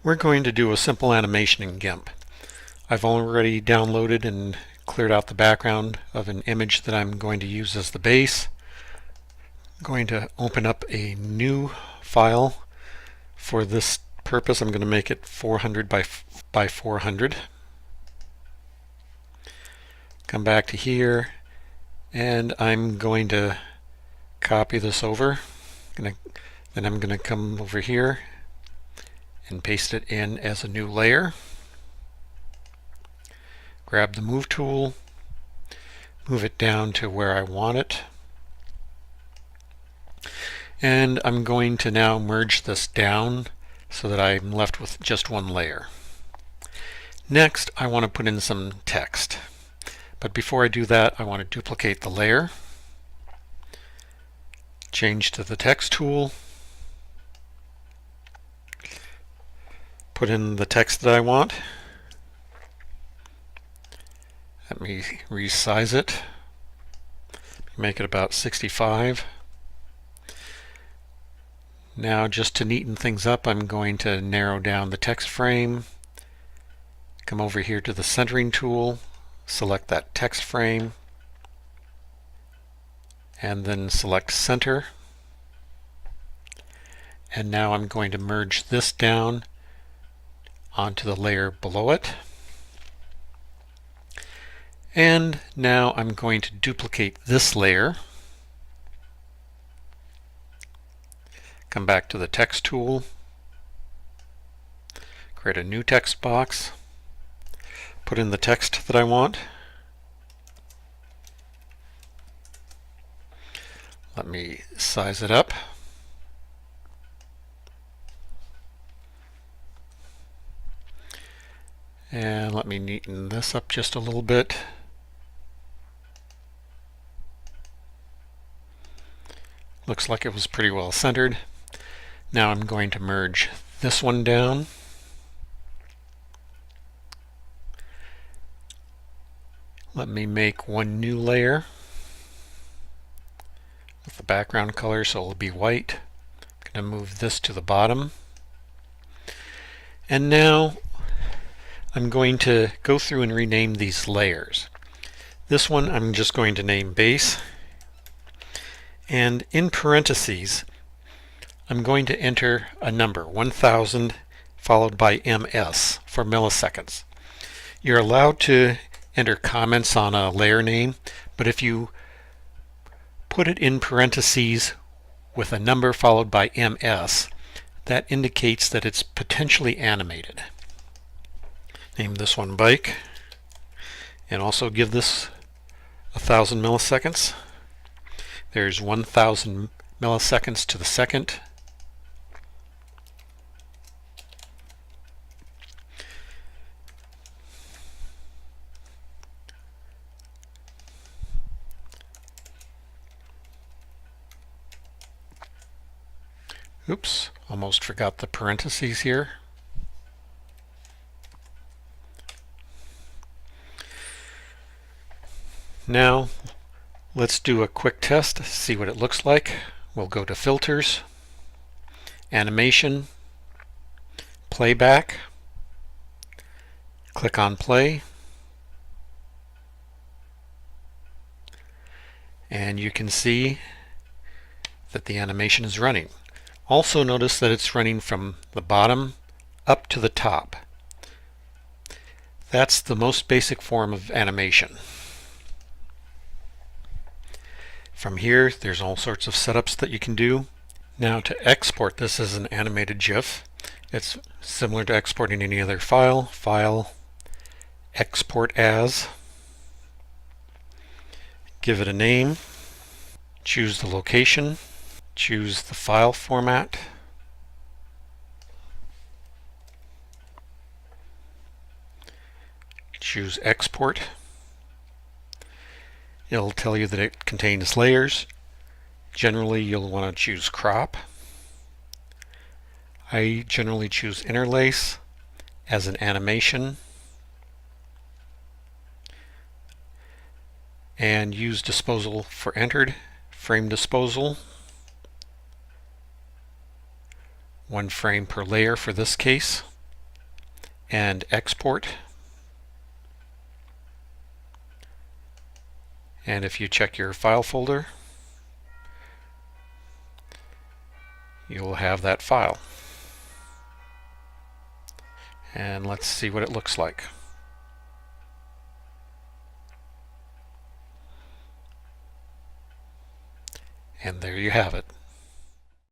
We're going to do a simple animation in GIMP. I've already downloaded and cleared out the background of an image that I'm going to use as the base. I'm going to open up a new file. For this purpose, I'm going to make it 400 by 400. Come back to here, and I'm going to copy this over. Then I'm going to come over here and paste it in as a new layer. Grab the move tool, move it down to where I want it, and I'm going to now merge this down so that I'm left with just one layer. Next, I want to put in some text, but before I do that, I want to duplicate the layer, change to the text tool, put in the text that I want. Let me resize it, make it about 65. Now, just to neaten things up, I'm going to narrow down the text frame, come over here to the centering tool, select that text frame, and then select center. And now I'm going to merge this down onto the layer below it. And now I'm going to duplicate this layer. Come back to the text tool, create a new text box, put in the text that I want. Let me size it up. And let me neaten this up just a little bit. Looks like it was pretty well centered. Now I'm going to merge this one down. Let me make one new layer with the background color, so it'll be white. I'm going to move this to the bottom. And now I'm going to go through and rename these layers. This one I'm just going to name base. And in parentheses, I'm going to enter a number, 1000, followed by ms for milliseconds. You're allowed to enter comments on a layer name, but if you put it in parentheses with a number followed by ms, that indicates that it's potentially animated. Name this one bike, and also give this 1000 milliseconds. There's 1000 milliseconds to the second. Oops, almost forgot the parentheses here. Now, let's do a quick test, see what it looks like. We'll go to Filters, Animation, Playback, click on Play, and you can see that the animation is running. Also notice that it's running from the bottom up to the top. That's the most basic form of animation. From here, there's all sorts of setups that you can do. Now, to export this as an animated GIF, it's similar to exporting any other file. File, Export As. Give it a name. Choose the location. Choose the file format. Choose Export. It'll tell you that it contains layers. Generally, you'll want to choose Crop. I generally choose Interlace as an animation. And use disposal for entered, frame disposal. 1 frame per layer for this case. and export. And if you check your file folder, you will have that file. And let's see what it looks like. And there you have it.